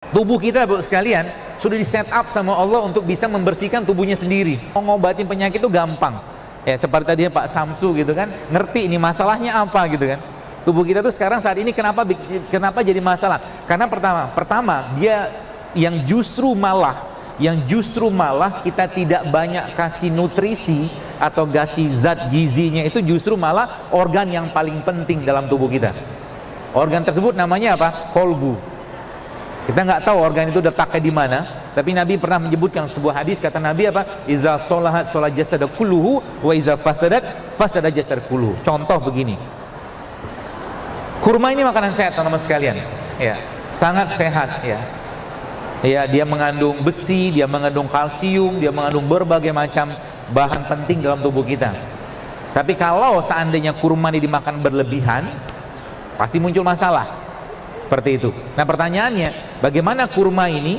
Tubuh kita, Bu sekalian, sudah di set up sama Allah untuk bisa membersihkan tubuhnya sendiri. Ngobatin penyakit itu gampang. Ya, seperti tadi Pak Samsu gitu kan, ngerti ini masalahnya apa gitu kan. Tubuh kita tuh sekarang saat ini kenapa jadi masalah? Karena pertama dia yang justru malah kita tidak banyak kasih nutrisi atau kasih zat gizinya, itu justru malah organ yang paling penting dalam tubuh kita. Organ tersebut namanya apa? Kolbu. Kita nggak tahu organ itu letaknya di mana, tapi Nabi pernah menyebutkan sebuah hadis, kata Nabi apa? Iza sholahat sholat jasad kulluhu wa iza fasadat fasada jasad kulluhu. Contoh begini. Kurma ini makanan sehat teman-teman sekalian. Ya, sangat sehat ya. Ya, dia mengandung besi, dia mengandung kalsium, dia mengandung berbagai macam bahan penting dalam tubuh kita. Tapi kalau seandainya kurma ini dimakan berlebihan, pasti muncul masalah. Seperti itu. Nah, pertanyaannya, bagaimana kurma ini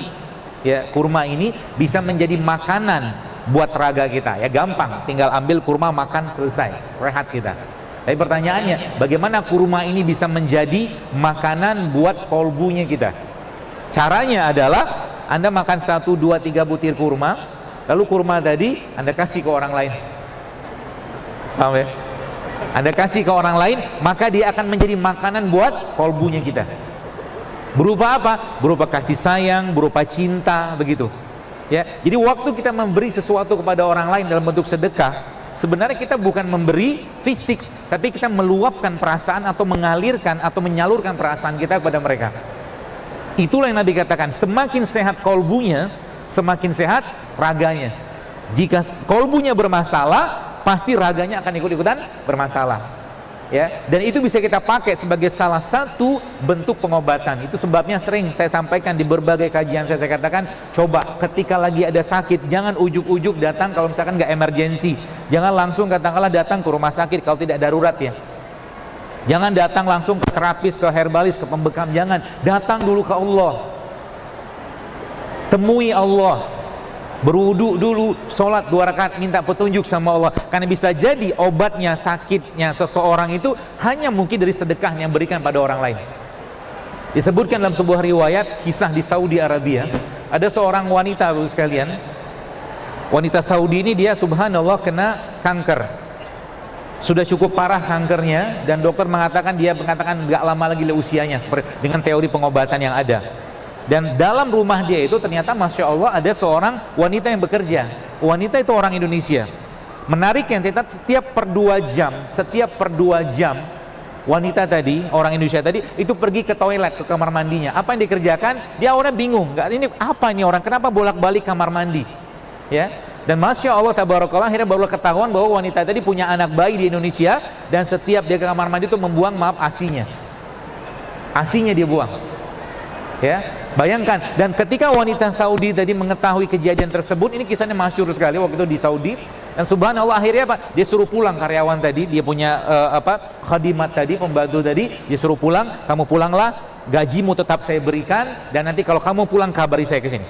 bisa menjadi makanan buat raga kita? Ya gampang, tinggal ambil kurma makan selesai, rehat kita. Tapi pertanyaannya, bagaimana kurma ini bisa menjadi makanan buat kolbunya kita? Caranya adalah Anda makan 1, 2, 3 butir kurma, lalu kurma tadi Anda kasih ke orang lain. Paham ya? Anda kasih ke orang lain, maka dia akan menjadi makanan buat kolbunya kita. Berupa apa? Berupa kasih sayang, berupa cinta, begitu. Ya, jadi waktu kita memberi sesuatu kepada orang lain dalam bentuk sedekah, sebenarnya kita bukan memberi fisik, tapi kita meluapkan perasaan atau mengalirkan atau menyalurkan perasaan kita kepada mereka. Itulah yang Nabi katakan, semakin sehat kolbunya, semakin sehat raganya. Jika kolbunya bermasalah, pasti raganya akan ikut-ikutan bermasalah. Ya, dan itu bisa kita pakai sebagai salah satu bentuk pengobatan. Itu sebabnya sering saya sampaikan di berbagai kajian saya katakan, coba ketika lagi ada sakit, jangan ujuk-ujuk datang kalau misalkan nggak emergensi. Jangan langsung katakanlah datang ke rumah sakit kalau tidak darurat ya. Jangan datang langsung ke terapis, ke herbalis, ke pembekam, jangan. Datang dulu ke Allah. Temui Allah. Berwudu dulu, sholat 2 rakaat, minta petunjuk sama Allah. Karena bisa jadi obatnya, sakitnya seseorang itu hanya mungkin dari sedekah yang berikan pada orang lain. Disebutkan dalam sebuah riwayat kisah di Saudi Arabia, ada seorang wanita, Bapak sekalian. Wanita Saudi ini dia subhanallah kena kanker. Sudah cukup parah kankernya, dan dokter mengatakan nggak lama lagi usianya, seperti dengan teori pengobatan yang ada. Dan dalam rumah dia itu ternyata Masya Allah ada seorang wanita yang bekerja. Wanita itu orang Indonesia. Menariknya, setiap per 2 jam wanita tadi, orang Indonesia tadi itu pergi ke toilet, ke kamar mandinya. Apa yang dikerjakan? Dia awalnya bingung, ini apa ini orang, kenapa bolak-balik kamar mandi? Ya. Dan Masya Allah tabarakallah, akhirnya baru ketahuan bahwa wanita tadi punya anak bayi di Indonesia, dan setiap dia ke kamar mandi itu membuang asinya dia buang. Ya, bayangkan. Dan ketika wanita Saudi tadi mengetahui kejadian tersebut, ini kisahnya masyhur sekali waktu itu di Saudi, dan subhanallah akhirnya apa? Dia suruh pulang karyawan tadi, dia punya khadimat tadi, pembantu tadi, dia suruh pulang, kamu pulanglah, gajimu tetap saya berikan, dan nanti kalau kamu pulang kabari saya ke sini.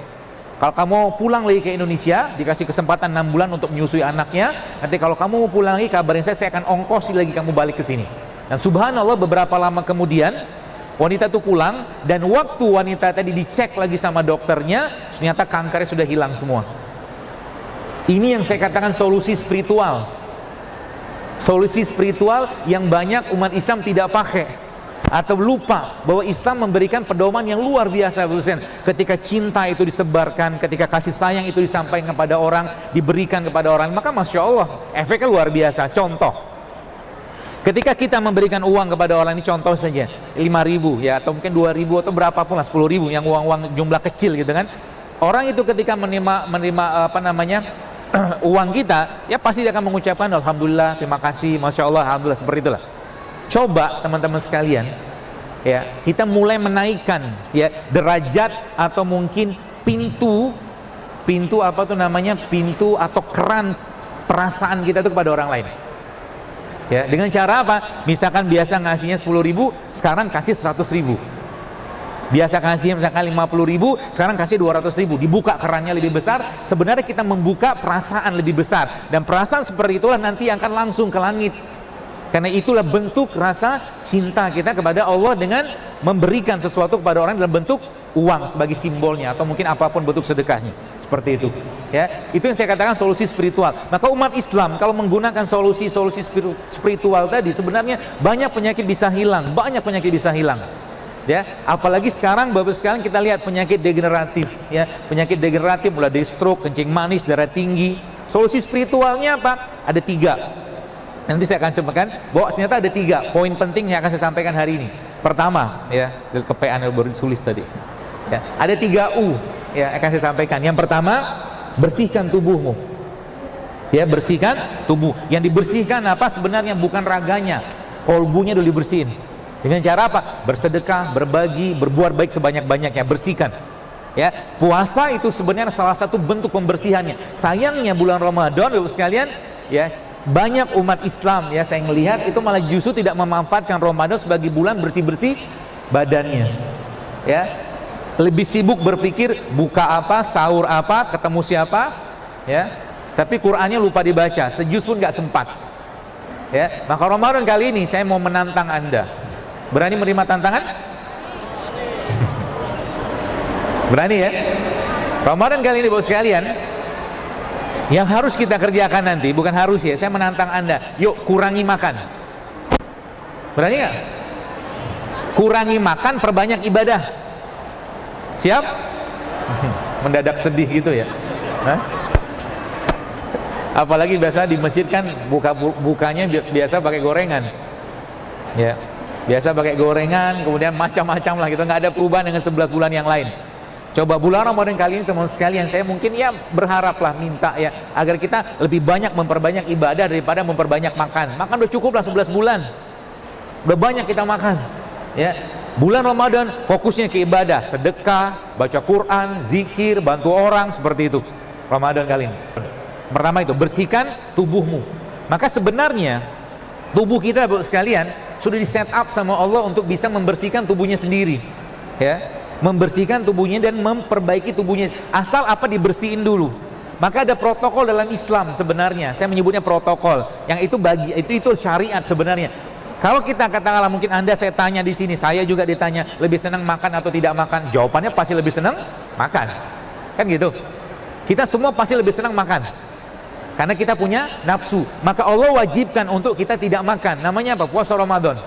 Kalau kamu pulang lagi ke Indonesia, dikasih kesempatan 6 bulan untuk menyusui anaknya, nanti kalau kamu pulang lagi kabarin saya akan ongkosi lagi kamu balik ke sini. Dan subhanallah beberapa lama kemudian wanita itu pulang, dan waktu wanita tadi dicek lagi sama dokternya, ternyata kankernya sudah hilang semua. Ini yang saya katakan solusi spiritual. Solusi spiritual yang banyak umat Islam tidak pakai atau lupa bahwa Islam memberikan pedoman yang luar biasa. Ketika cinta itu disebarkan, ketika kasih sayang itu disampaikan kepada orang, diberikan kepada orang, maka Masya Allah efeknya luar biasa. Contoh, ketika kita memberikan uang kepada orang, ini contoh saja 5.000 ya, atau mungkin 2.000 atau berapapun lah, 10.000 yang uang jumlah kecil gitu kan. Orang itu ketika menerima uang kita, ya pasti dia akan mengucapkan alhamdulillah, terima kasih, Masya Allah, alhamdulillah, seperti itulah. Coba teman-teman sekalian ya, kita mulai menaikkan ya derajat atau mungkin pintu atau keran perasaan kita itu kepada orang lain. Ya, dengan cara apa? Misalkan biasa ngasihnya 10.000, sekarang kasih 100.000. Biasa kasih misalkan 50.000, sekarang kasih 200.000. Dibuka kerannya lebih besar. Sebenarnya kita membuka perasaan lebih besar, dan perasaan seperti itulah nanti akan langsung ke langit. Karena itulah bentuk rasa cinta kita kepada Allah dengan memberikan sesuatu kepada orang dalam bentuk uang sebagai simbolnya, atau mungkin apapun bentuk sedekahnya, seperti itu. Ya, itu yang saya katakan solusi spiritual. Maka umat Islam kalau menggunakan solusi-solusi spiritual tadi, sebenarnya banyak penyakit bisa hilang, banyak penyakit bisa hilang. Ya, apalagi sekarang Bapak sekalian kita lihat penyakit degeneratif, ya, penyakit degeneratif mulai dari stroke, kencing manis, darah tinggi. Solusi spiritualnya apa? Ada 3. Nanti saya akan sampaikan bahwa ternyata ada 3 poin penting yang akan saya sampaikan hari ini. Pertama, ya, dari KPA yang baru ditulis tadi. Ya, ada 3 U ya akan saya sampaikan. Yang pertama, bersihkan tubuhmu. Ya, bersihkan tubuh. Yang dibersihkan apa? Sebenarnya bukan raganya, kolbunya dulu dibersihin. Dengan cara apa? Bersedekah, berbagi, berbuat baik sebanyak-banyaknya, bersihkan. Ya, puasa itu sebenarnya salah satu bentuk pembersihannya. Sayangnya bulan Ramadan, Bapak sekalian, ya, banyak umat Islam ya saya melihat itu malah justru tidak memanfaatkan Ramadan sebagai bulan bersih-bersih badannya. Ya, lebih sibuk berpikir buka apa, sahur apa, ketemu siapa, ya. Tapi Qur'annya lupa dibaca, sejuz pun nggak sempat. Ya, maka Ramadan kali ini saya mau menantang Anda. Berani menerima tantangan? Berani ya? Ramadan kali ini Bapak sekalian, yang harus kita kerjakan nanti, bukan harus ya, saya menantang Anda, yuk kurangi makan. Berani nggak? Kurangi makan, perbanyak ibadah. Siap? Mendadak sedih gitu ya. Hah? Apalagi biasa di masjid kan bukanya biasa pakai gorengan. Ya. Biasa pakai gorengan, kemudian macam-macam lah gitu, nggak ada perubahan dengan 11 bulan yang lain. Coba bulan Ramadan kali ini teman sekalian, saya mungkin ya berharaplah, minta ya agar kita lebih banyak memperbanyak ibadah daripada memperbanyak makan. Makan udah cukup lah 11 bulan, udah banyak kita makan. Ya, bulan Ramadan fokusnya ke ibadah, sedekah, baca Quran, zikir, bantu orang, seperti itu. Ramadan kali ini. Pertama itu bersihkan tubuhmu. Maka sebenarnya tubuh kita Bapak sekalian sudah di set up sama Allah untuk bisa membersihkan tubuhnya sendiri. Ya, membersihkan tubuhnya dan memperbaiki tubuhnya. Asal apa? Dibersihin dulu. Maka ada protokol dalam Islam sebenarnya. Saya menyebutnya protokol. Yang itu syariat sebenarnya. Kalau kita katakanlah, mungkin Anda saya tanya di sini, saya juga ditanya lebih senang makan atau tidak makan. Jawabannya pasti lebih senang makan. Kan gitu. Kita semua pasti lebih senang makan. Karena kita punya nafsu. Maka Allah wajibkan untuk kita tidak makan. Namanya apa? Puasa Ramadan.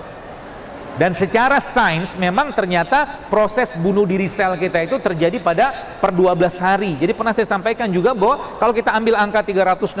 Dan secara sains memang ternyata proses bunuh diri sel kita itu terjadi pada per 12 hari. Jadi pernah saya sampaikan juga bahwa kalau kita ambil angka 365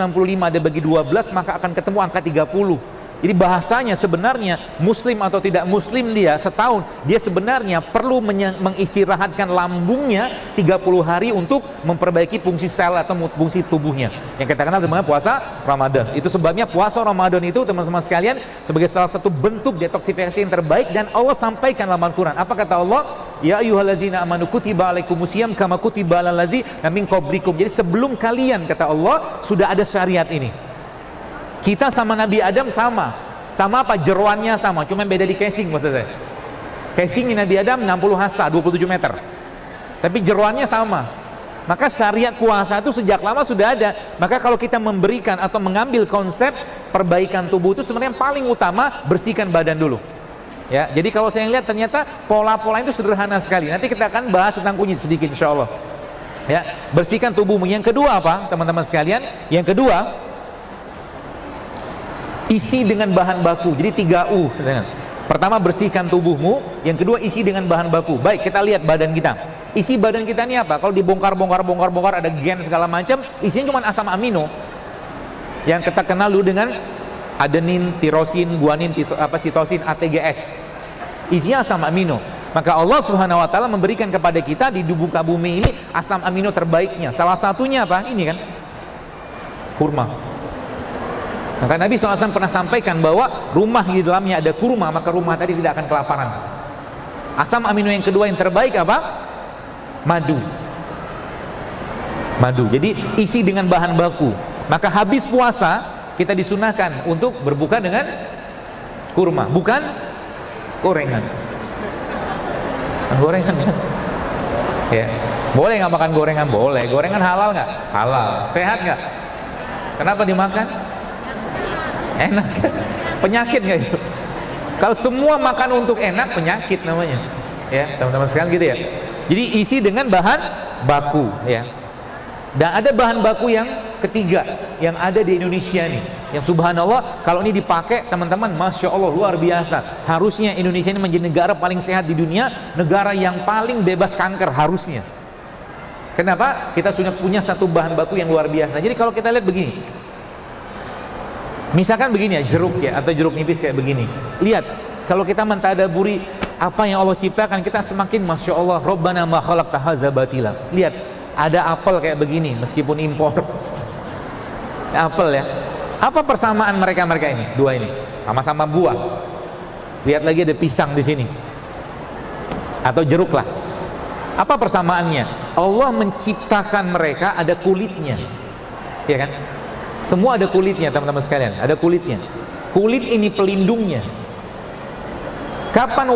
dan bagi 12 maka akan ketemu angka 30. Jadi bahasanya sebenarnya muslim atau tidak muslim dia setahun, dia sebenarnya perlu mengistirahatkan lambungnya 30 hari untuk memperbaiki fungsi sel atau fungsi tubuhnya. Yang kita kenal dengan puasa Ramadan. Itu sebabnya puasa Ramadan itu teman-teman sekalian sebagai salah satu bentuk detoksifikasi yang terbaik, dan Allah sampaikan dalam Al-Quran. Apa kata Allah? Ya ayyuhallazina amanu kutiba alaikumusiyam kama kutiba alal ladzina min qablikum. Jadi sebelum kalian, kata Allah, sudah ada syariat ini. Kita sama Nabi Adam sama apa? Jeroannya sama, cuma beda di casing maksud saya. Casingnya Nabi Adam 60 hasta, 27 meter. Tapi jeroannya sama. Maka syariat puasa itu sejak lama sudah ada. Maka kalau kita memberikan atau mengambil konsep perbaikan tubuh itu sebenarnya yang paling utama bersihkan badan dulu. Ya, jadi kalau saya lihat ternyata pola-pola itu sederhana sekali. Nanti kita akan bahas tentang kunyit sedikit insya Allah. Ya, bersihkan tubuhmu. Yang kedua apa, teman-teman sekalian? Yang kedua, isi dengan bahan baku. Jadi 3 U. Pertama, bersihkan tubuhmu. Yang kedua, isi dengan bahan baku. Baik, kita lihat badan kita. Isi badan kita ini apa? Kalau dibongkar ada gen segala macam, isinya cuma asam amino. Yang kita kenal dulu dengan adenin, tirosin, guanin, sitosin, ATGS. Isinya asam amino. Maka Allah Subhanahu wa taala memberikan kepada kita di muka bumi ini asam amino terbaiknya. Salah satunya apa? Ini kan. Kurma. Maka Nabi SAW pernah sampaikan bahwa rumah di dalamnya ada kurma, maka rumah tadi tidak akan kelaparan. Asam amino yang kedua yang terbaik apa? Madu. Madu. Jadi isi dengan bahan baku. Maka habis puasa kita disunahkan untuk berbuka dengan kurma, bukan gorengan. Gorengan. Ya. Boleh nggak makan gorengan? Boleh. Gorengan halal nggak? Halal. Sehat nggak? Kenapa dimakan? Enak. Penyakit nggak itu? Kalau semua makan untuk enak, penyakit namanya. Ya, teman-teman sekalian gitu ya. Jadi isi dengan bahan baku ya. Dan ada bahan baku yang ketiga yang ada di Indonesia nih, yang subhanallah kalau ini dipakai teman-teman, masya Allah luar biasa. Harusnya Indonesia ini menjadi negara paling sehat di dunia, negara yang paling bebas kanker harusnya. Kenapa? Kita sudah punya satu bahan baku yang luar biasa. Jadi kalau kita lihat begini, misalkan begini ya, jeruk ya, atau jeruk nipis kayak begini. Lihat, kalau kita mentadaburi apa yang Allah ciptakan, kita semakin masya Allah, Rabbana ma khalaqta hadza batila. Lihat, ada apel kayak begini meskipun impor. Apel ya. Apa persamaan mereka ini? Dua ini sama-sama buah. Lihat lagi ada pisang di sini. Atau jeruk lah. Apa persamaannya? Allah menciptakan mereka ada kulitnya. Ya kan? Semua ada kulitnya teman-teman sekalian, ada kulitnya. Kulit ini pelindungnya. Kapan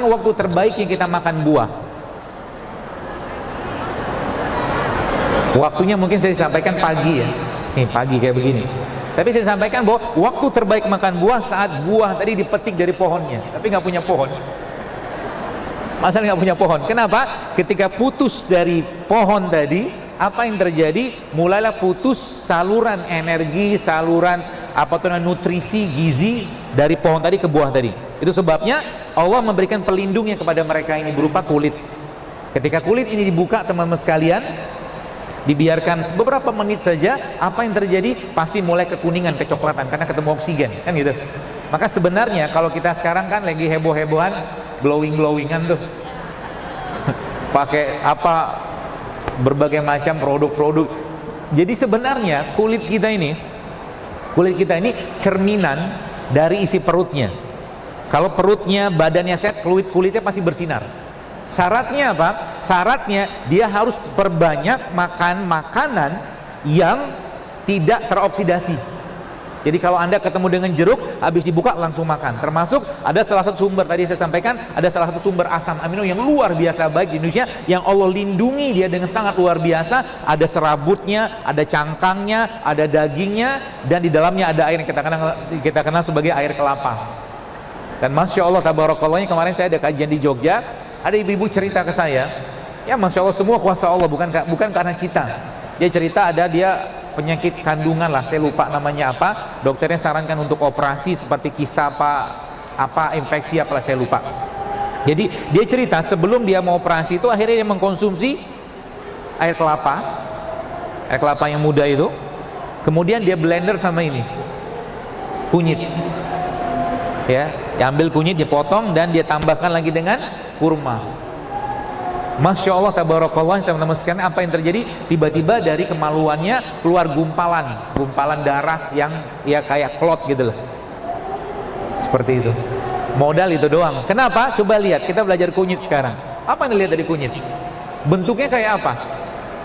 waktu terbaiknya kita makan buah? Waktunya mungkin saya sampaikan pagi ya. Nih pagi kayak begini. Tapi saya sampaikan bahwa waktu terbaik makan buah saat buah tadi dipetik dari pohonnya, tapi nggak punya pohon. Masalah nggak punya pohon. Kenapa? Ketika putus dari pohon tadi, apa yang terjadi? Mulailah putus saluran energi, saluran nutrisi, gizi dari pohon tadi ke buah tadi. Itu sebabnya Allah memberikan pelindungnya kepada mereka ini berupa kulit. Ketika kulit ini dibuka teman-teman sekalian, dibiarkan beberapa menit saja, apa yang terjadi? Pasti mulai kekuningan, kecoklatan karena ketemu oksigen, kan gitu. Maka sebenarnya kalau kita sekarang kan lagi heboh-hebohan, glowing-glowingan tuh. Pakai apa berbagai macam produk-produk. Jadi sebenarnya kulit kita ini cerminan dari isi perutnya. Kalau perutnya, badannya sehat, kulitnya pasti bersinar. Syaratnya apa? Syaratnya dia harus perbanyak makan makanan yang tidak teroksidasi. Jadi kalau Anda ketemu dengan jeruk, habis dibuka langsung makan. Termasuk ada salah satu sumber, tadi saya sampaikan, ada salah satu sumber asam amino yang luar biasa baik di Indonesia, yang Allah lindungi dia dengan sangat luar biasa. Ada serabutnya, ada cangkangnya, ada dagingnya, dan di dalamnya ada air yang kita kenal sebagai air kelapa. Dan masya Allah tabarakallah, kemarin saya ada kajian di Jogja, ada ibu-ibu cerita ke saya, ya masya Allah semua kuasa Allah, bukan karena kita. Dia cerita ada dia penyakit kandungan lah, saya lupa namanya apa, dokternya sarankan untuk operasi seperti kista apa infeksi apalah saya lupa. Jadi dia cerita sebelum dia mau operasi itu akhirnya dia mengkonsumsi air kelapa yang muda itu, kemudian dia blender sama ini kunyit, ya, diambil kunyit, dipotong dan dia tambahkan lagi dengan kurma. Masya Allah tabarakallah teman-teman sekalian, apa yang terjadi? Tiba-tiba dari kemaluannya keluar gumpalan darah yang ya kayak klot gitu loh, seperti itu. Modal itu doang. Kenapa? Coba lihat, kita belajar kunyit sekarang. Apa yang dilihat dari kunyit? Bentuknya kayak apa?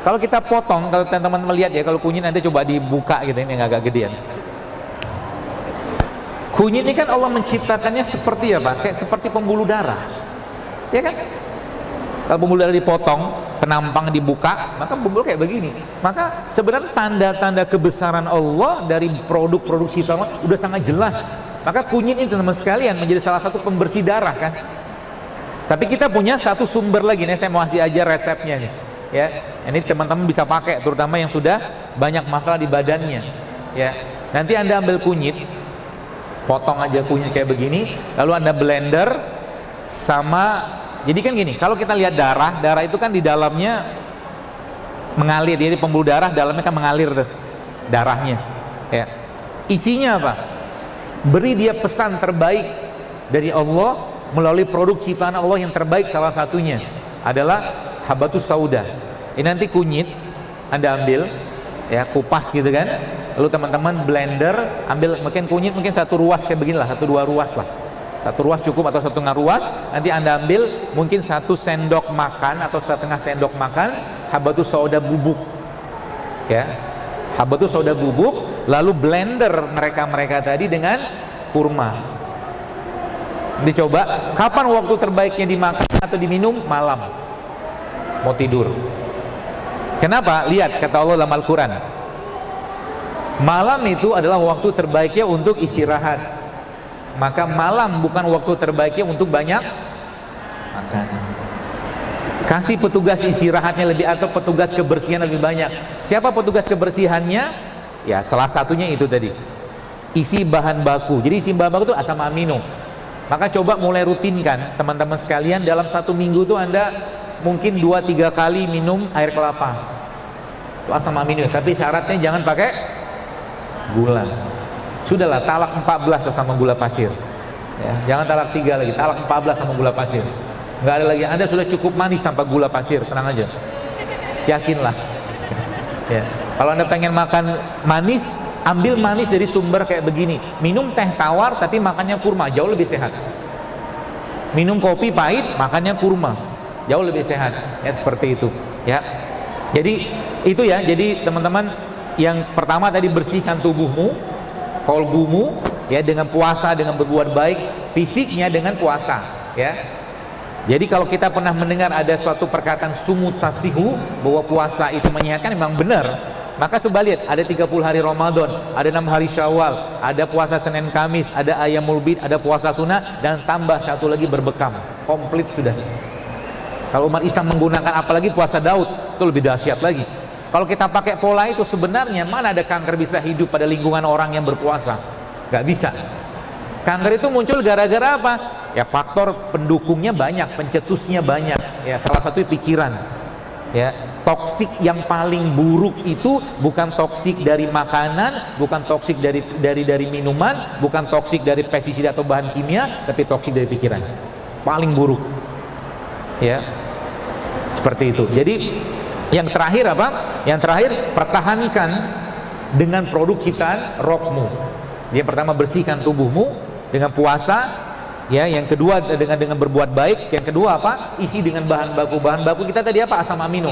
Kalau kita potong, kalau teman-teman melihat ya, kalau kunyit nanti coba dibuka gitu, ini yang agak gedean. Kunyit ini kan Allah menciptakannya seperti apa? Kayak seperti pembuluh darah, ya kan? Kalau pembuluh darah dipotong, penampang dibuka, maka pembuluh kayak begini. Maka sebenarnya tanda-tanda kebesaran Allah dari produk-produk ciptaan Allah udah sangat jelas. Maka kunyit ini teman-teman sekalian menjadi salah satu pembersih darah kan. Tapi kita punya satu sumber lagi nih, saya mau kasih aja resepnya nih. Ya, ini teman-teman bisa pakai, terutama yang sudah banyak masalah di badannya. Ya, nanti Anda ambil kunyit, potong aja kunyit kayak begini, lalu Anda blender sama, jadi kan gini, kalau kita lihat darah itu kan di dalamnya mengalir, jadi pembuluh darah dalamnya kan mengalir tuh darahnya. Ya, isinya apa? Beri dia pesan terbaik dari Allah melalui produk ciptaan Allah yang terbaik, salah satunya adalah habatus sauda. Ini nanti kunyit Anda ambil, ya, kupas gitu kan, lalu teman-teman blender, ambil mungkin kunyit mungkin satu ruas kayak beginilah, 1-2 ruas lah, 1 ruas cukup atau 1,5 ruas. Nanti Anda ambil mungkin 1 sendok makan atau 1/2 sendok makan habatus sauda bubuk, ya, habatus sauda bubuk, lalu blender mereka tadi dengan kurma. Dicoba kapan waktu terbaiknya dimakan atau diminum? Malam mau tidur. Kenapa? Lihat kata Allah dalam Al-Quran, malam itu adalah waktu terbaiknya untuk istirahat. Maka malam bukan waktu terbaiknya untuk banyak makan. Kasih petugas istirahatnya lebih atau petugas kebersihan lebih banyak. Siapa petugas kebersihannya? Ya salah satunya itu tadi, isi bahan baku. Jadi isi bahan baku itu asam amino. Maka coba mulai rutinkan teman-teman sekalian, dalam 1 minggu tuh Anda mungkin 2-3 kali minum air kelapa. Itu asam amino, tapi syaratnya jangan pakai gula. Sudahlah, talak 14 sama gula pasir. Ya, jangan talak 3 lagi, talak 14 sama gula pasir. Nggak ada lagi, Anda sudah cukup manis tanpa gula pasir, tenang aja. Yakinlah. Ya. Kalau Anda pengen makan manis, ambil manis dari sumber kayak begini. Minum teh tawar tapi makannya kurma, jauh lebih sehat. Minum kopi pahit, makannya kurma, jauh lebih sehat. Ya seperti itu. Ya. Jadi itu ya. Jadi teman-teman, yang pertama tadi bersihkan tubuhmu, kolbumu, ya dengan puasa, dengan berbuat baik, fisiknya dengan puasa. Ya. Jadi kalau kita pernah mendengar ada suatu perkataan sumutasihu, bahwa puasa itu menyehatkan, memang benar. Maka coba lihat, ada 30 hari Ramadan, ada 6 hari Syawal, ada puasa Senin Kamis, ada Ayyamul Bid, ada puasa sunnah, dan tambah satu lagi berbekam. Komplit sudah. Kalau umat Islam menggunakan apalagi puasa Daud, itu lebih dahsyat lagi. Kalau kita pakai pola itu, sebenarnya mana ada kanker bisa hidup pada lingkungan orang yang berpuasa? Gak bisa. Kanker itu muncul gara-gara apa? Ya faktor pendukungnya banyak, pencetusnya banyak. Ya salah satu pikiran. Ya, toksik yang paling buruk itu bukan toksik dari makanan, bukan toksik dari minuman, bukan toksik dari pestisida atau bahan kimia, tapi toksik dari pikiran. Paling buruk. Ya. Seperti itu. Jadi yang terakhir apa? Yang terakhir, pertahankan dengan produk ciptaan rohmu. Yang pertama, bersihkan tubuhmu dengan puasa. Ya, yang kedua dengan berbuat baik. Yang kedua apa? Isi dengan bahan baku. Bahan baku kita tadi apa? Asam amino.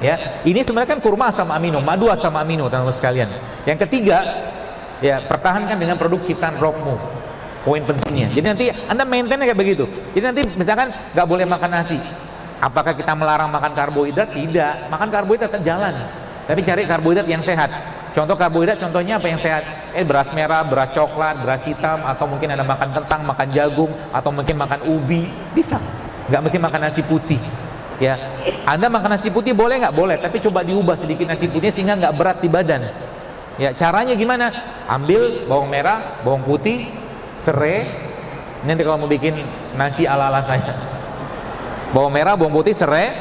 Ya, ini sebenarnya kan kurma asam amino, madu asam amino, teman-teman sekalian. Yang ketiga, ya pertahankan dengan produk ciptaan rohmu. Poin pentingnya. Jadi nanti Anda maintain kayak begitu. Jadi nanti misalkan nggak boleh makan nasi. Apakah kita melarang makan karbohidrat? Tidak. Makan karbohidrat tetap jalan. Tapi cari karbohidrat yang sehat. Contoh karbohidrat, contohnya apa yang sehat? Beras merah, beras coklat, beras hitam, atau mungkin ada makan kentang, makan jagung, atau mungkin makan ubi, bisa. Nggak mesti makan nasi putih. Ya, Anda makan nasi putih boleh nggak? Boleh, tapi coba diubah sedikit nasi putihnya sehingga nggak berat di badan. Ya, caranya gimana? Ambil bawang merah, bawang putih, serai. Nanti kalau mau bikin nasi ala-ala saya, bawang merah, bawang putih, serai.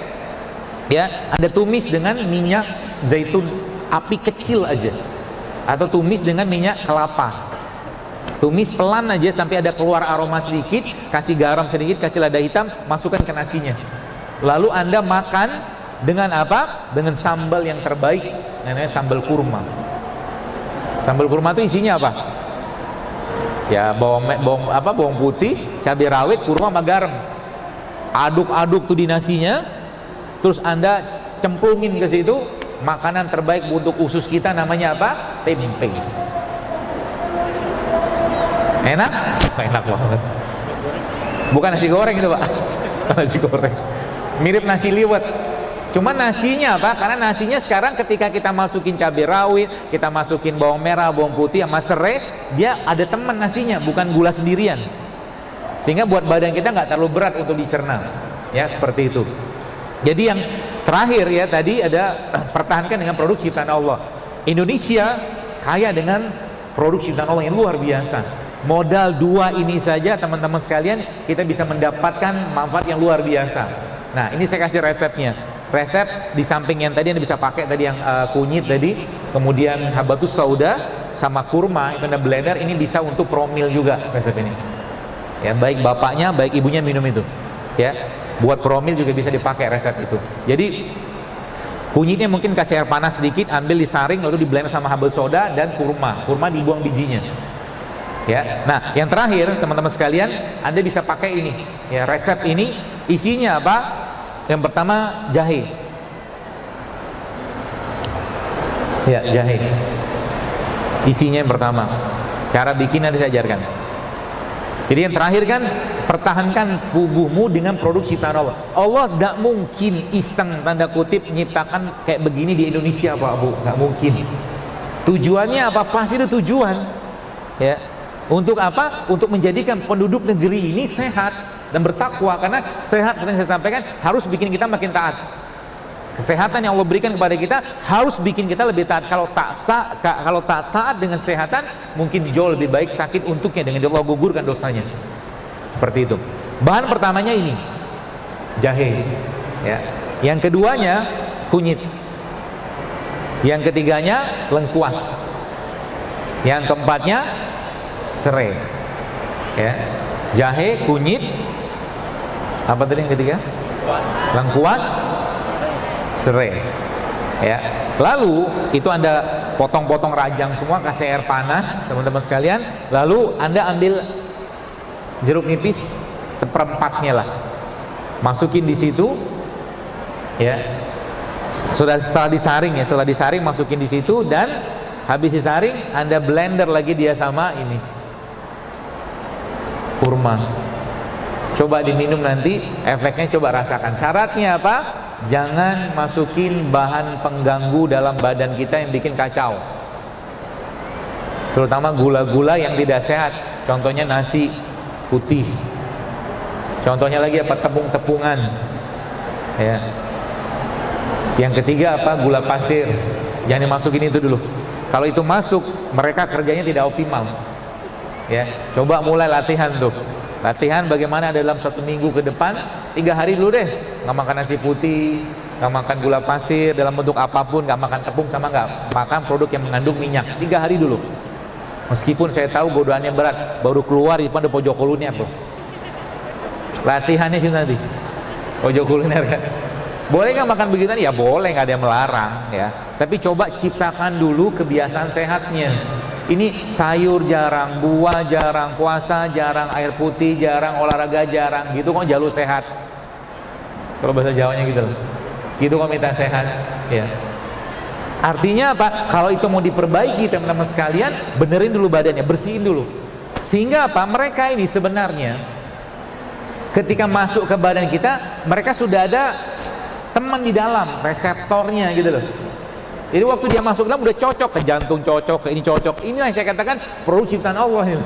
Ya, Anda tumis dengan minyak zaitun api kecil aja, atau tumis dengan minyak kelapa. Tumis pelan aja sampai ada keluar aroma sedikit, kasih garam sedikit, kasih lada hitam, masukkan ke nasinya. Lalu Anda makan dengan apa? Dengan sambal yang terbaik, namanya sambal kurma. Sambal kurma itu isinya apa? Ya bawang putih, cabai rawit, kurma sama garam. Aduk-aduk tuh di nasinya, terus Anda cemplungin ke situ. Makanan terbaik untuk usus kita namanya apa? Tempe. Enak? Enak banget. Bukan nasi goreng itu, Pak. Nasi goreng. Mirip nasi liwet. Cuma nasinya apa? Karena nasinya sekarang ketika kita masukin cabai rawit, kita masukin bawang merah, bawang putih sama serai, dia ada teman nasinya, bukan gula sendirian. Sehingga buat badan kita nggak terlalu berat untuk dicerna. Ya, seperti itu. Jadi yang terakhir ya tadi ada pertahankan dengan produk ciptaan Allah. Indonesia kaya dengan produk ciptaan Allah yang luar biasa. Modal 2 ini saja teman-teman sekalian, kita bisa mendapatkan manfaat yang luar biasa. Nah, ini saya kasih resepnya. Resep di samping yang tadi Anda bisa pakai tadi yang kunyit tadi, kemudian habatus sauda sama kurma itu Anda blender, ini bisa untuk promil juga resep ini. Ya, baik bapaknya, baik ibunya minum itu. Ya. Buat promil juga bisa dipakai resep itu. Jadi kunyitnya mungkin kasih air panas sedikit, ambil disaring lalu di blender sama habatus soda dan kurma. Kurma dibuang bijinya. Ya. Nah, yang terakhir teman-teman sekalian, Anda bisa pakai ini. Ya, resep ini isinya apa? Yang pertama jahe. Ya, jahe. Isinya yang pertama. Cara bikin nanti saya ajarkan. Jadi yang terakhir kan, pertahankan tubuhmu dengan produk ciptaan Allah. Allah tidak mungkin iseng tanda kutip menciptakan kayak begini di Indonesia, Pak Bu, nggak mungkin. Tujuannya apa? Pasti itu tujuan. Ya, untuk apa? Untuk menjadikan penduduk negeri ini sehat. dan bertakwa, karena sehat seperti yang saya sampaikan harus bikin kita makin taat. Kesehatan yang Allah berikan kepada kita harus bikin kita lebih taat. Kalau tak taat dengan kesehatan, mungkin jauh lebih baik sakit untuknya dengan Allah gugurkan dosanya. Seperti itu. Bahan pertamanya ini jahe, ya. Yang keduanya kunyit. Yang ketiganya lengkuas. Yang keempatnya serai. Ya. Jahe, kunyit, apa tadi yang ketiga? Lengkuas, serai. Ya. Lalu itu Anda potong-potong rajang semua, kasih air panas, teman-teman sekalian. Lalu Anda ambil jeruk nipis seperempatnya lah, masukin di situ, ya. Setelah disaring masukin di situ, dan habis disaring Anda blender lagi dia sama ini kurma. Coba diminum nanti, efeknya coba rasakan. Syaratnya apa? Jangan masukin bahan pengganggu dalam badan kita yang bikin kacau, terutama gula-gula yang tidak sehat. Contohnya nasi putih, contohnya lagi apa? Tepung-tepungan, ya. Yang ketiga apa? Gula pasir. Jangan dimasukin itu dulu. Kalau itu masuk, mereka kerjanya tidak optimal. Ya, coba mulai latihan tuh. Latihan bagaimana dalam 1 minggu ke depan, 3 hari dulu deh. Nggak makan nasi putih, nggak makan gula pasir dalam bentuk apapun, nggak makan tepung, sama nggak makan produk yang mengandung minyak. 3 hari dulu. Meskipun saya tahu godaannya berat, baru keluar di depan ada pojok kuliner tuh. Latihannya sih nanti. Pojok kuliner kan. Boleh nggak makan begitu? Ya boleh, nggak ada yang melarang, ya. Tapi coba ciptakan dulu kebiasaan sehatnya. Ini sayur jarang, buah jarang, puasa jarang, air putih jarang, olahraga jarang, gitu kok jalur sehat. Kalau bahasa Jawanya gitu loh. Gitu kok minta sehat, ya. Artinya apa? Kalau itu mau diperbaiki teman-teman sekalian, benerin dulu badannya, bersihin dulu. Sehingga apa? Mereka ini sebenarnya ketika masuk ke badan kita, mereka sudah ada teman di dalam, reseptornya gitu loh. Jadi waktu dia masuk dalam udah cocok, ke jantung cocok, ke ini cocok. Inilah yang saya katakan produk ciptaan Allah ini.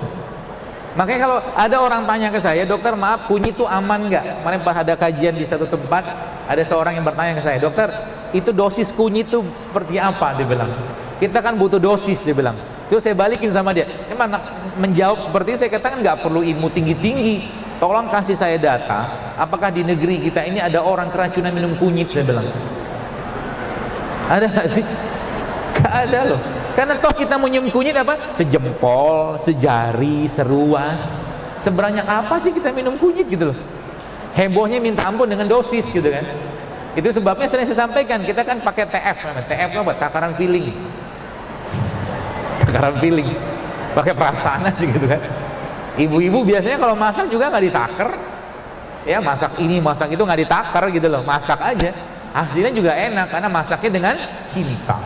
Makanya kalau ada orang tanya ke saya, dokter maaf kunyit itu aman nggak? Kemarin pas ada kajian di satu tempat, ada seorang yang bertanya ke saya, dokter itu dosis kunyit itu seperti apa? Dia bilang, kita kan butuh dosis, dia bilang. Terus saya balikin sama dia, emang menjawab seperti itu, saya katakan nggak perlu ilmu tinggi-tinggi. Tolong kasih saya data, apakah di negeri kita ini ada orang keracunan minum kunyit, saya bilang. Ada nggak sih? Nggak ada loh. Karena toh kita mau nyium kunyit apa? Sejempol, sejari, seruas. Sebanyak apa sih kita minum kunyit gitu loh. Hebohnya minta ampun dengan dosis gitu kan. Itu sebabnya sering saya sampaikan, kita kan pakai TF. TF itu apa? Takaran feeling. Takaran feeling. Pakai perasaan aja gitu kan. Ibu-ibu biasanya kalau masak juga nggak ditaker, ya masak ini masak itu nggak ditaker gitu loh, masak aja, hasilnya juga enak karena masaknya dengan cinta.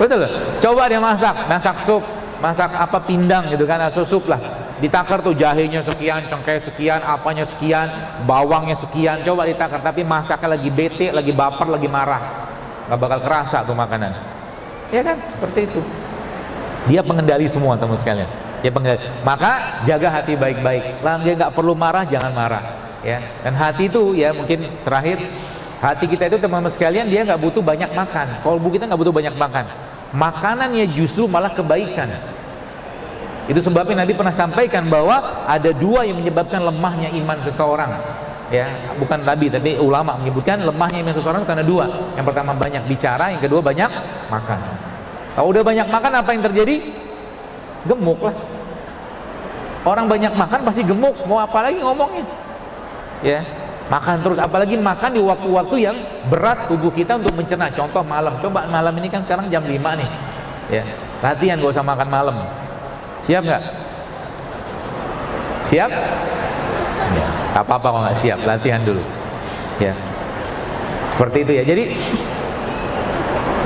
Betul loh. Coba dia masak sup, masak apa pindang gitu kan, sup lah, ditaker tuh jahenya sekian, cengkeh sekian, apanya sekian, bawangnya sekian, coba ditaker. Tapi masaknya lagi bete, lagi baper, lagi marah, nggak bakal kerasa tuh makanan, ya kan? Seperti itu. Dia pengendali semua teman sekalian. Dia pengendali. Maka jaga hati baik-baik. Lah dia nggak perlu marah, jangan marah. Ya. Dan hati itu ya mungkin terakhir, hati kita itu teman-teman sekalian dia nggak butuh banyak makan. Kolbu kita nggak butuh banyak makan. Makanannya justru malah kebaikan. Itu sebabnya Nabi pernah sampaikan bahwa ada 2 yang menyebabkan lemahnya iman seseorang. Ya, bukan Nabi tapi ulama menyebutkan lemahnya iman seseorang karena 2. Yang pertama banyak bicara, yang kedua banyak makan. Kalau udah banyak makan apa yang terjadi? Gemuk lah. Orang banyak makan pasti gemuk. Mau apa lagi ngomongnya? Ya, makan terus. Apalagi makan di waktu-waktu yang berat tubuh kita untuk mencerna. Contoh malam. Coba malam ini kan sekarang jam 5 nih. Ya, latihan gak usah makan malam. Siap nggak? Siap? Ya, tak apa-apa kalau nggak siap. Latihan dulu. Ya, seperti itu ya. Jadi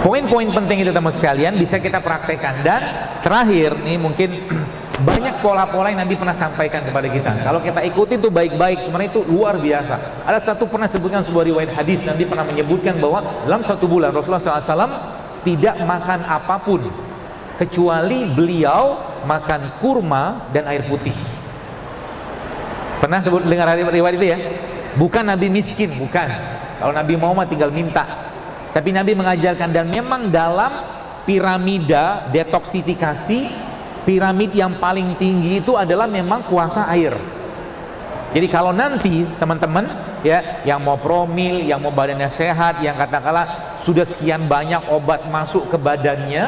poin-poin penting itu teman sekalian bisa kita praktekkan. Dan terakhir nih mungkin banyak pola-pola yang Nabi pernah sampaikan kepada kita. Kalau kita ikuti itu baik-baik, sebenarnya itu luar biasa. Ada satu pernah sebutkan sebuah riwayat hadis, Nabi pernah menyebutkan bahwa dalam 1 bulan Rasulullah SAW tidak makan apapun kecuali beliau makan kurma dan air putih. Pernah sebut dengar riwayat itu ya? Bukan Nabi miskin, bukan. Kalau Nabi mau mah tinggal minta. Tapi Nabi mengajarkan, dan memang dalam piramida detoksifikasi, piramid yang paling tinggi itu adalah memang puasa air. Jadi kalau nanti teman-teman ya, yang mau promil, yang mau badannya sehat, yang katakanlah sudah sekian banyak obat masuk ke badannya,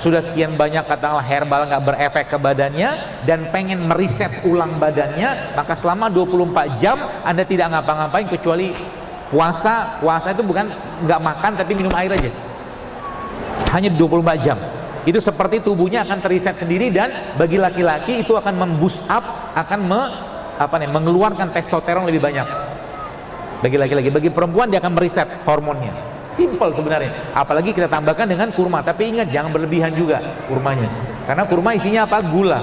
sudah sekian banyak katakanlah herbal nggak berefek ke badannya, dan pengen meriset ulang badannya, maka selama 24 jam Anda tidak ngapa-ngapain kecuali puasa. Puasa itu bukan nggak makan tapi minum air aja, hanya 24 jam. Itu seperti tubuhnya akan teriset sendiri, dan bagi laki-laki itu akan memboost up, akan mengeluarkan testosteron lebih banyak bagi laki-laki. Bagi perempuan dia akan meriset hormonnya. Simple sebenarnya, apalagi kita tambahkan dengan kurma. Tapi ingat, jangan berlebihan juga kurmanya, karena kurma isinya apa? Gula.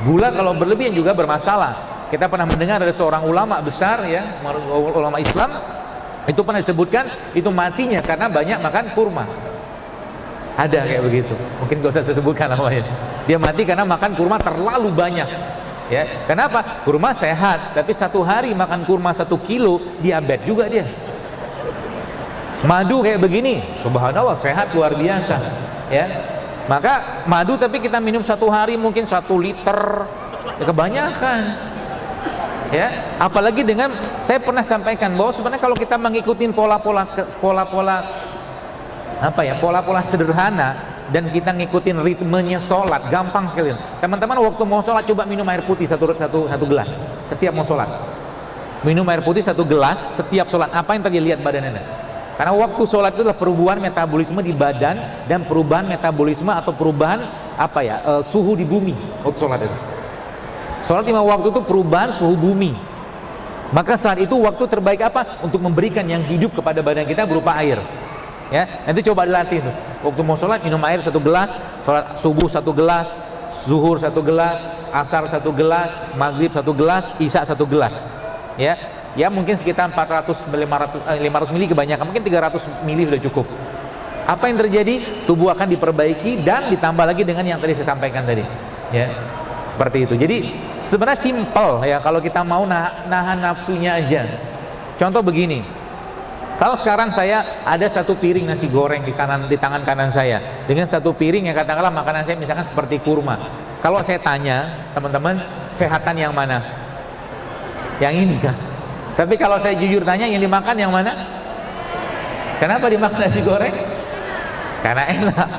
Gula kalau berlebihan juga bermasalah. Kita pernah mendengar ada seorang ulama besar ya, ulama Islam, itu pernah disebutkan itu matinya karena banyak makan kurma. Ada kayak begitu, mungkin gak usah saya sebutkan namanya. Dia mati karena makan kurma terlalu banyak. Ya, kenapa? Kurma sehat, tapi satu hari makan kurma 1 kilo, diabetes juga dia. Madu kayak begini, subhanallah sehat luar biasa. Ya, maka madu tapi kita minum satu hari mungkin 1 liter, ya kebanyakan. Ya, apalagi dengan, saya pernah sampaikan bahwa sebenarnya kalau kita mengikuti pola-pola sederhana, dan kita ngikutin ritmenya sholat, gampang sekali. Teman-teman waktu mau sholat coba minum air putih satu gelas setiap mau sholat. Minum air putih 1 gelas setiap sholat. Apa yang terjadi? Lihat badan Anda. Karena waktu sholat itu adalah perubahan metabolisme di badan, dan perubahan metabolisme atau perubahan suhu di bumi waktu sholat itu. Sholat 5 waktu itu perubahan suhu bumi. Maka saat itu waktu terbaik apa? Untuk memberikan yang hidup kepada badan kita berupa air. Ya, nanti coba dilatih tuh. Waktu mau sholat minum air 1 gelas, sholat subuh 1 gelas, zuhur 1 gelas, asar 1 gelas, maghrib 1 gelas, isya 1 gelas. Ya mungkin sekitar 500 mili kebanyakan, mungkin 300 mili sudah cukup. Apa yang terjadi? Tubuh akan diperbaiki dan ditambah lagi dengan yang tadi saya sampaikan tadi. Ya, seperti itu. Jadi sebenarnya simple ya, kalau kita mau nahan nafsunya aja. Contoh begini. Kalau sekarang saya ada 1 piring nasi goreng di tangan kanan saya, dengan 1 piring yang katakanlah makanan saya misalkan seperti kurma. Kalau saya tanya teman-teman, sehatan yang mana? Yang ini kan? Tapi kalau saya jujur tanya, yang dimakan yang mana? Kenapa dimakan nasi goreng? Karena enak,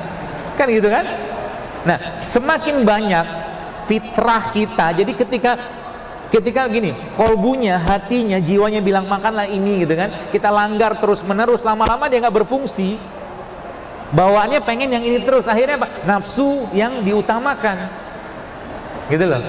kan gitu kan? Nah, semakin banyak fitrah kita. Jadi ketika gini, kolbunya, hatinya, jiwanya bilang makanlah ini gitu kan, kita langgar terus menerus, lama-lama dia nggak berfungsi. Bawaannya pengen yang ini terus, akhirnya apa? Nafsu yang diutamakan, gitu loh.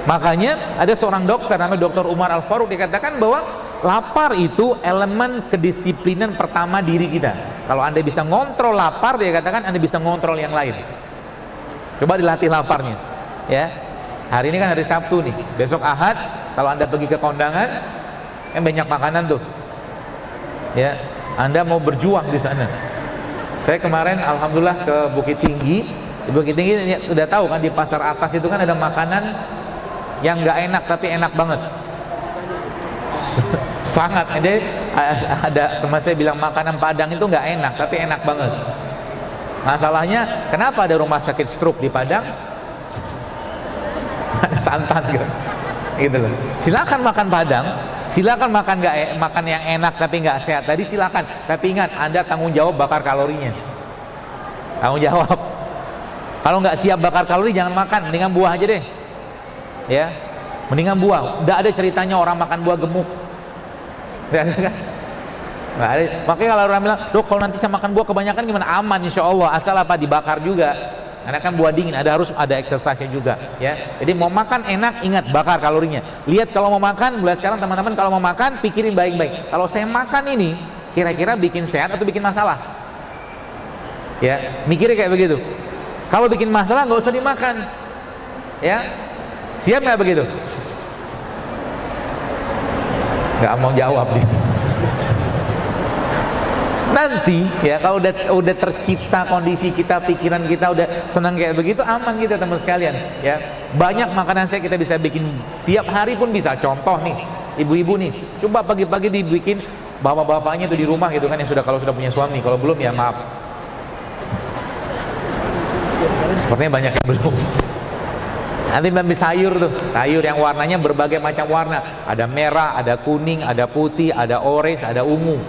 Makanya ada seorang dokter namanya Dr. Umar Al-Faruq, dikatakan bahwa lapar itu elemen kedisiplinan pertama diri kita. Kalau Anda bisa ngontrol lapar, dia katakan Anda bisa ngontrol yang lain. Coba dilatih laparnya ya. Hari ini kan hari Sabtu nih, besok Ahad, kalau Anda pergi ke kondangan kan banyak makanan tuh ya, Anda mau berjuang di sana. Saya kemarin alhamdulillah ke Bukit Tinggi. Di Bukit Tinggi udah tahu kan, di pasar atas itu kan ada makanan yang nggak enak tapi enak banget. Sangat. Jadi ada teman saya bilang makanan Padang itu nggak enak tapi enak banget. Masalahnya kenapa ada rumah sakit stroke di Padang? Ada santan gitu loh. Silakan makan Padang, silakan makan yang enak tapi nggak sehat tadi, silakan. Tapi ingat, Anda tanggung jawab bakar kalorinya. Tanggung jawab. Kalau nggak siap bakar kalori jangan makan, mendingan buah aja deh. Ya, mendingan buah. Udah ada ceritanya orang makan buah gemuk. Nggak ada. Makanya kalau orang bilang, dok kalau nanti saya makan buah kebanyakan gimana? Aman insya Allah, asal apa? Dibakar juga. Karena kan buah dingin, harus ada exercise-nya juga. Ya, jadi mau makan enak, ingat bakar kalorinya. Lihat kalau mau makan, mulai sekarang teman-teman kalau mau makan pikirin baik-baik. Kalau saya makan ini, kira-kira bikin sehat atau bikin masalah? Ya, mikirnya kayak begitu. Kalau bikin masalah nggak usah dimakan. Ya. Siap nggak begitu? Nggak mau jawab nih. Nanti ya kalau udah tercipta kondisi kita, pikiran kita udah senang kayak begitu, aman kita teman sekalian ya. Banyak makanan kita bisa bikin tiap hari pun bisa. Contoh nih, ibu-ibu nih, coba pagi-pagi dibikin bapak-bapaknya tuh di rumah gitu kan, yang kalau sudah punya suami. Kalau belum ya maaf, sepertinya banyak yang belum. Nanti ambil sayur tuh, sayur yang warnanya berbagai macam warna, ada merah, ada kuning, ada putih, ada orange, ada ungu.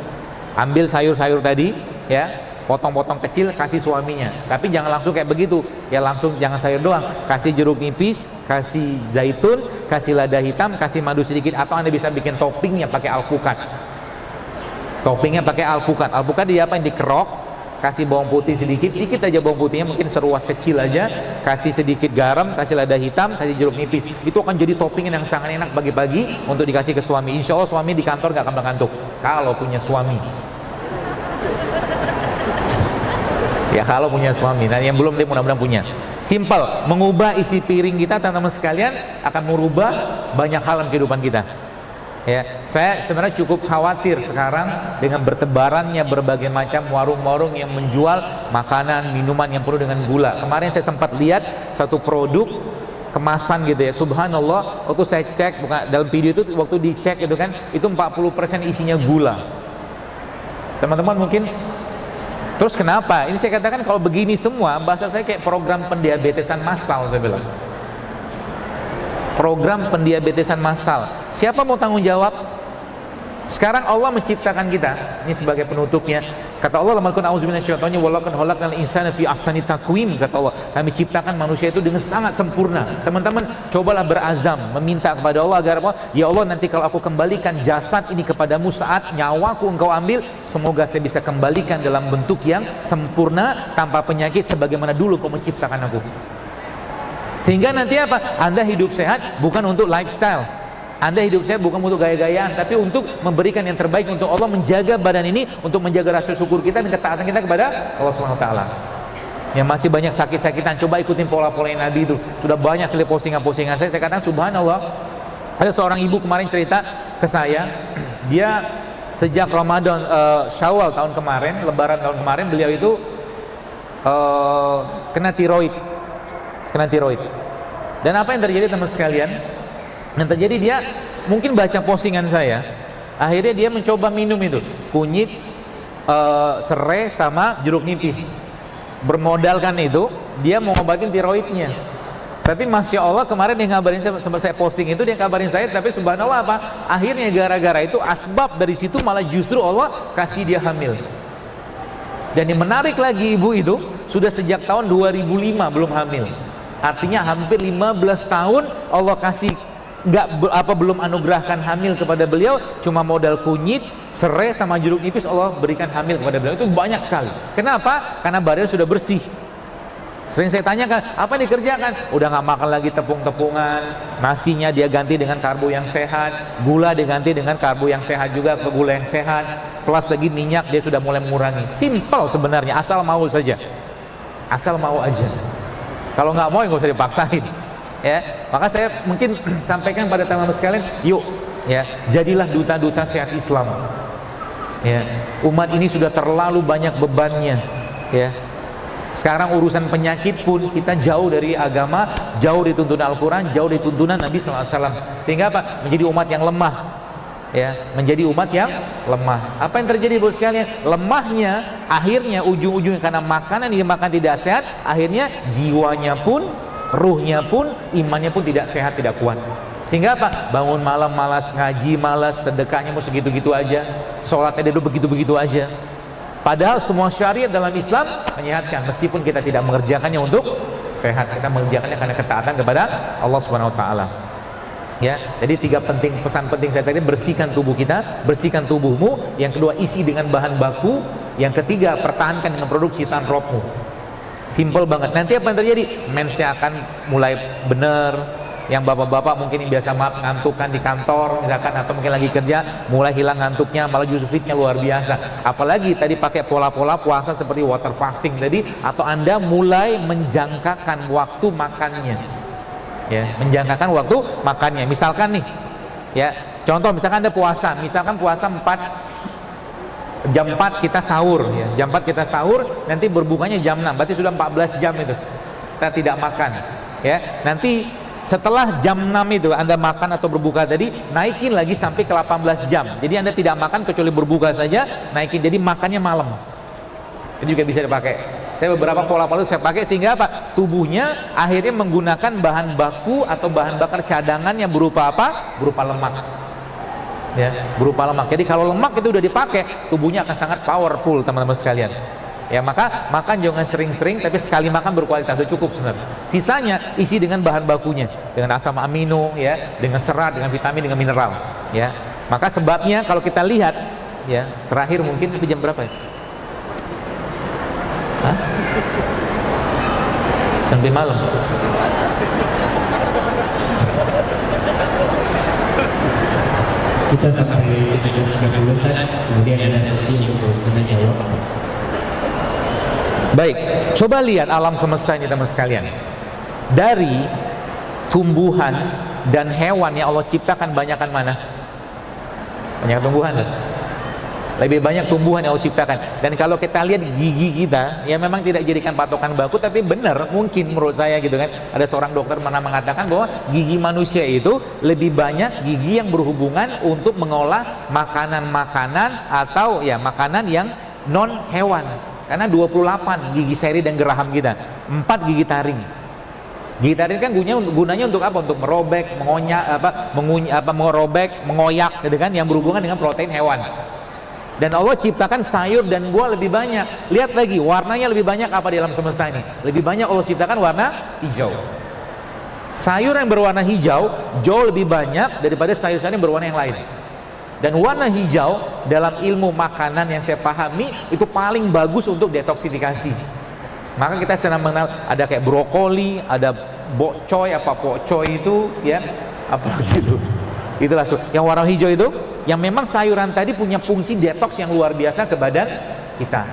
Ambil sayur-sayur tadi ya, potong-potong kecil, kasih suaminya. Tapi jangan langsung kayak begitu ya, langsung jangan sayur doang, kasih jeruk nipis, kasih zaitun, kasih lada hitam, kasih madu sedikit. Atau Anda bisa bikin toppingnya pakai alpukat. Toppingnya pakai alpukat. Alpukat diapain? Dikerok, kasih bawang putih sedikit aja, bawang putihnya mungkin seruas kecil aja, kasih sedikit garam, kasih lada hitam, kasih jeruk nipis. Itu akan jadi topping yang sangat enak pagi-pagi untuk dikasih ke suami. Insya Allah suami di kantor gak akan mengantuk kalau punya suami ya, kalau punya suami. Nah yang belum, dia mudah-mudahan punya. Simple, mengubah isi piring kita teman-teman sekalian akan merubah banyak hal dalam kehidupan kita ya. Saya sebenarnya cukup khawatir sekarang dengan bertebarannya berbagai macam warung-warung yang menjual makanan, minuman yang penuh dengan gula. Kemarin saya sempat lihat satu produk kemasan gitu ya, subhanallah, waktu saya cek, bukan dalam video itu, waktu dicek itu kan, itu 40% isinya gula. Teman-teman mungkin, terus kenapa? Ini saya katakan kalau begini semua, bahasa saya kayak program pendiabetesan massal, saya bilang. Program pendiabetesan massal. Siapa mau tanggung jawab? Sekarang Allah menciptakan kita, ini sebagai penutupnya. Kata Allah, "Lam yakun a'udzu minasyaitonir walaqad khalaqnal insana fi ahsani taqwim." Kata Allah, kami ciptakan manusia itu dengan sangat sempurna. Teman-teman, cobalah berazam meminta kepada Allah agar Allah, ya Allah, nanti kalau aku kembalikan jasad ini kepadamu saat nyawaku engkau ambil, semoga saya bisa kembalikan dalam bentuk yang sempurna tanpa penyakit sebagaimana dulu kau menciptakan aku. Sehingga nanti apa? Anda hidup sehat bukan untuk lifestyle, Anda hidup sehat bukan untuk gaya-gayaan, tapi untuk memberikan yang terbaik untuk Allah, menjaga badan ini, untuk menjaga rasa syukur kita dan ketaatan kita kepada Allah Subhanahu wa taala. Yang masih banyak sakit-sakitan, coba ikutin pola-pola Nabi itu. Sudah banyak kali postingan-postingan saya katakan subhanallah. Ada seorang ibu kemarin cerita ke saya, dia sejak Ramadan Syawal tahun kemarin, Lebaran tahun kemarin, beliau itu kena tiroid. Dan apa yang terjadi teman sekalian? Yang terjadi, dia mungkin baca postingan saya, akhirnya dia mencoba minum itu kunyit, serai sama jeruk nipis. Bermodalkan itu, dia mau ngobatin tiroidnya. Tapi Masya Allah, kemarin dia ngabarin saya, sempat saya posting itu, dia ngabarin saya, tapi subhanallah apa? Akhirnya gara-gara itu, asbab dari situ malah justru Allah kasih dia hamil. Dan yang menarik lagi, ibu itu sudah sejak tahun 2005 belum hamil. Artinya hampir 15 tahun Allah kasih belum anugerahkan hamil kepada beliau, cuma modal kunyit, serai sama jeruk nipis Allah berikan hamil kepada beliau. Itu banyak sekali. Kenapa? Karena badan sudah bersih. Sering saya tanyakan, apa yang dikerjakan? Udah nggak makan lagi tepung-tepungan, nasinya dia ganti dengan karbo yang sehat, gula diganti dengan karbo yang sehat juga, ke gula yang sehat, plus lagi minyak dia sudah mulai mengurangi. Simple sebenarnya, asal mau saja, asal mau aja. Kalau nggak mau, nggak usah dipaksain. Ya, maka saya mungkin sampaikan pada teman-teman sekalian, yuk, ya, jadilah duta-duta sehat Islam. Ya, umat ini sudah terlalu banyak bebannya. Ya, sekarang urusan penyakit pun kita jauh dari agama, jauh dari tuntunan Al-Quran, jauh dari tuntunan Nabi SAW. Sehingga apa? Menjadi umat yang lemah. Ya, menjadi umat yang lemah. Apa yang terjadi bos sekalian? Lemahnya, akhirnya ujung-ujungnya karena makanan yang dimakan tidak sehat, akhirnya jiwanya pun, ruhnya pun, imannya pun tidak sehat, tidak kuat. Sehingga apa? Bangun malam malas, ngaji malas, sedekahnya mau segitu-gitu aja, sholatnya dulu begitu-begitu aja. Padahal semua syariat dalam Islam menyehatkan, meskipun kita tidak mengerjakannya untuk sehat, kita mengerjakannya karena ketaatan kepada Allah Subhanahu wa taala. Ya, jadi 3 pesan penting saya tadi: bersihkan tubuh kita, bersihkan tubuhmu. Yang kedua, isi dengan bahan baku. Yang ketiga, pertahankan dengan produk ciptaan rohmu. Simple banget. Nanti apa yang terjadi? Mensnya akan mulai benar. Yang bapak-bapak mungkin yang biasa ngantukkan di kantor misalkan, atau mungkin lagi kerja, mulai hilang ngantuknya, malah justru fitnya luar biasa. Apalagi tadi pakai pola-pola puasa seperti water fasting tadi, atau Anda mulai menjangkakan waktu makannya. Ya, menjangkakan waktu makannya. Misalkan nih, ya, contoh misalkan Anda puasa, misalkan puasa 4 jam 4 kita sahur ya. Jam 4 kita sahur, nanti berbukanya jam 6. Berarti sudah 14 jam itu. Kita tidak makan ya. Nanti setelah jam 6 itu Anda makan atau berbuka tadi, naikin lagi sampai ke 18 jam. Jadi Anda tidak makan kecuali berbuka saja, naikin. Jadi makannya malam. Itu juga bisa dipakai. Saya beberapa pola-pola saya pakai sehingga apa? Tubuhnya akhirnya menggunakan bahan baku atau bahan bakar cadangan yang berupa apa? Berupa lemak. Ya, berupa lemak. Jadi kalau lemak itu udah dipakai, tubuhnya akan sangat powerful, teman-teman sekalian. Ya, maka makan jangan sering-sering, tapi sekali makan berkualitas, udah cukup sebenarnya. Sisanya isi dengan bahan bakunya, dengan asam amino, ya, dengan serat, dengan vitamin, dengan mineral. Ya, maka sebabnya kalau kita lihat, ya, terakhir mungkin itu jam berapa ya? Hah? Sampai malam. Kita sampai 17.30 kan, kemudian ada sesi untuk tanya jawab. Baik, coba lihat alam semesta ini teman sekalian. Dari tumbuhan dan hewan yang Allah ciptakan banyakan mana? Banyak tumbuhan loh. Lebih banyak tumbuhan yang Allah ciptakan. Dan kalau kita lihat gigi kita, ya memang tidak jadikan patokan baku, tapi benar mungkin menurut saya gitu kan. Ada seorang dokter pernah mengatakan bahwa gigi manusia itu lebih banyak gigi yang berhubungan untuk mengolah makanan-makanan atau ya makanan yang non hewan. Karena 28 gigi seri dan geraham kita, 4 gigi taring. Gigi taring kan gunanya untuk apa? Untuk merobek, merobek, mengoyak, gitu kan, yang berhubungan dengan protein hewan. Dan Allah ciptakan sayur dan buah lebih banyak. Lihat lagi, warnanya lebih banyak apa di alam semesta ini? Lebih banyak Allah ciptakan warna hijau. Sayur yang berwarna hijau jauh lebih banyak daripada sayur-sayur yang berwarna yang lain. Dan warna hijau dalam ilmu makanan yang saya pahami itu paling bagus untuk detoksifikasi. Maka kita sedang mengenal ada kayak brokoli, ada bokcoy, pokcoy itu ya, apa gitu. Itulah yang warna hijau itu, yang memang sayuran tadi punya fungsi detoks yang luar biasa ke badan kita.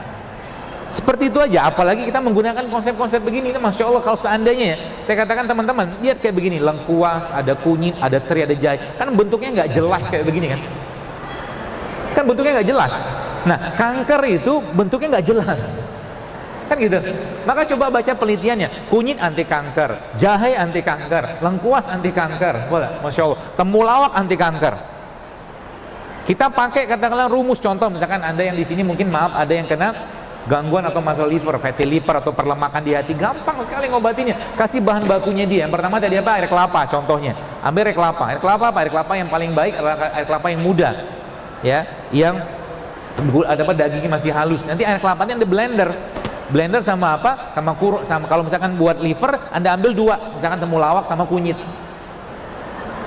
Seperti itu aja, apalagi kita menggunakan konsep-konsep begini. Ini Masya Allah, kalau seandainya ya, saya katakan teman-teman, lihat kayak begini, lengkuas, ada kunyit, ada serai, ada jahe, kan bentuknya nggak jelas kayak begini kan? Kan bentuknya nggak jelas. Nah, kanker itu bentuknya nggak jelas. Kan gitu. Maka coba baca penelitiannya. Kunyit anti kanker, jahe anti kanker, lengkuas anti kanker. Boleh, Masya Allah. Temulawak anti kanker. Kita pakai katakanlah rumus contoh, misalkan Anda yang di sini mungkin maaf ada yang kena gangguan atau masalah liver, fatty liver atau perlemakan di hati, gampang sekali ngobatinnya. Kasih bahan bakunya dia. Yang pertama tadi apa? Air kelapa contohnya. Ambil air kelapa. Air kelapa apa? Air kelapa yang paling baik adalah air kelapa yang muda. Ya, yang ada apa dagingnya masih halus. Nanti air kelapanya di blender sama apa? Sama kalau misalkan buat liver, Anda ambil 2, misalkan temulawak sama kunyit.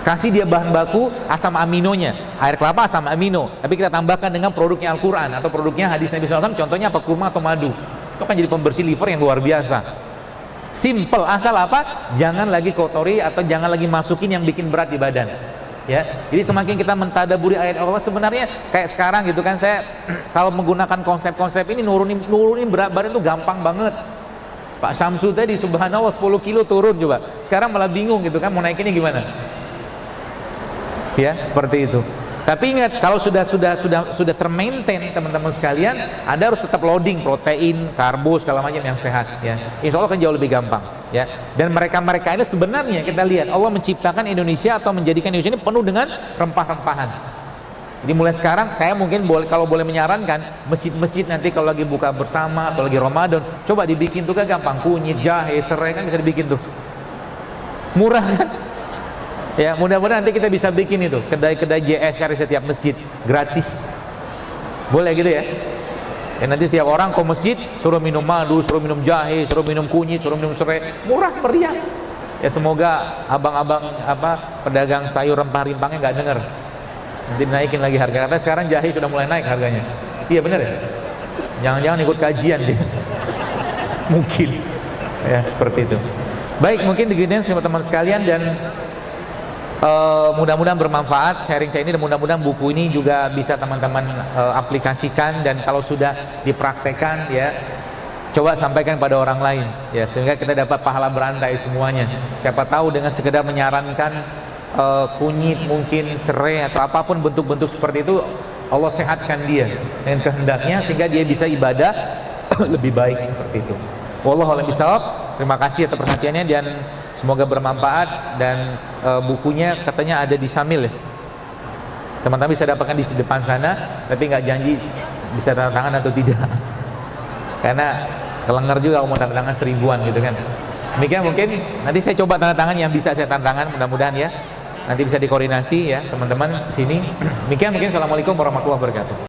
Kasih dia bahan baku asam aminonya, air kelapa asam amino, tapi kita tambahkan dengan produknya Al-Quran atau produknya hadis Nabi SAW, contohnya apa? Kurma atau madu. Itu kan jadi pembersih liver yang luar biasa. Simple, asal apa? Jangan lagi kotori atau jangan lagi masukin yang bikin berat di badan. Ya, jadi semakin kita mentadaburi ayat Allah, sebenarnya kayak sekarang gitu kan, saya kalau menggunakan konsep-konsep ini nurunin berat badan itu gampang banget. Pak Syamsu tadi subhanallah 10 kilo turun coba. Sekarang malah bingung gitu kan, mau naikinnya gimana? Ya, seperti itu. Tapi ingat, kalau sudah termaintain teman-teman sekalian, Anda harus tetap loading protein, karbo segala macam yang sehat ya. Insya Allah akan jauh lebih gampang ya. Dan mereka ini sebenarnya kita lihat Allah menciptakan Indonesia atau menjadikan Indonesia ini penuh dengan rempah-rempahan. Jadi mulai sekarang saya mungkin kalau boleh menyarankan masjid-masjid nanti kalau lagi buka bersama atau lagi Ramadan, coba dibikin tuh kan gampang, kunyit, jahe, serai kan bisa dibikin tuh. Murah kan? Ya, mudah-mudahan nanti kita bisa bikin itu kedai-kedai JSR di setiap masjid gratis. Boleh gitu ya? Ya nanti setiap orang ke masjid suruh minum madu, suruh minum jahe, suruh minum kunyit, suruh minum serai, murah meriah. Ya semoga abang-abang pedagang sayur rempah-rimpangnya nggak denger. Nanti naikin lagi harga. Katanya sekarang jahe sudah mulai naik harganya. Iya bener ya? Jangan-jangan ikut kajian dia. Mungkin. Ya seperti itu. Baik, mungkin diginiin sama teman sekalian dan mudah-mudahan bermanfaat sharing saya ini, dan mudah-mudahan buku ini juga bisa teman-teman aplikasikan, dan kalau sudah dipraktekkan ya coba sampaikan pada orang lain ya, sehingga kita dapat pahala berantai semuanya. Siapa tahu dengan sekedar menyarankan kunyit, mungkin serai atau apapun bentuk-bentuk seperti itu, Allah sehatkan dia dengan kehendaknya sehingga dia bisa ibadah lebih baik seperti itu. Wallahu a'lam bishawab. Terima kasih atas perhatiannya dan semoga bermanfaat. Dan bukunya katanya ada di Syamil ya. Teman-teman bisa dapatkan di depan sana, tapi nggak janji bisa tanda tangan atau tidak. Karena kelengar juga mau tanda tangan 1000-an gitu kan. Demikian mungkin nanti saya coba tanda tangan yang bisa saya tanda tangan, mudah-mudahan ya. Nanti bisa dikoordinasi ya teman-teman sini. Demikian mungkin. Assalamualaikum warahmatullahi wabarakatuh.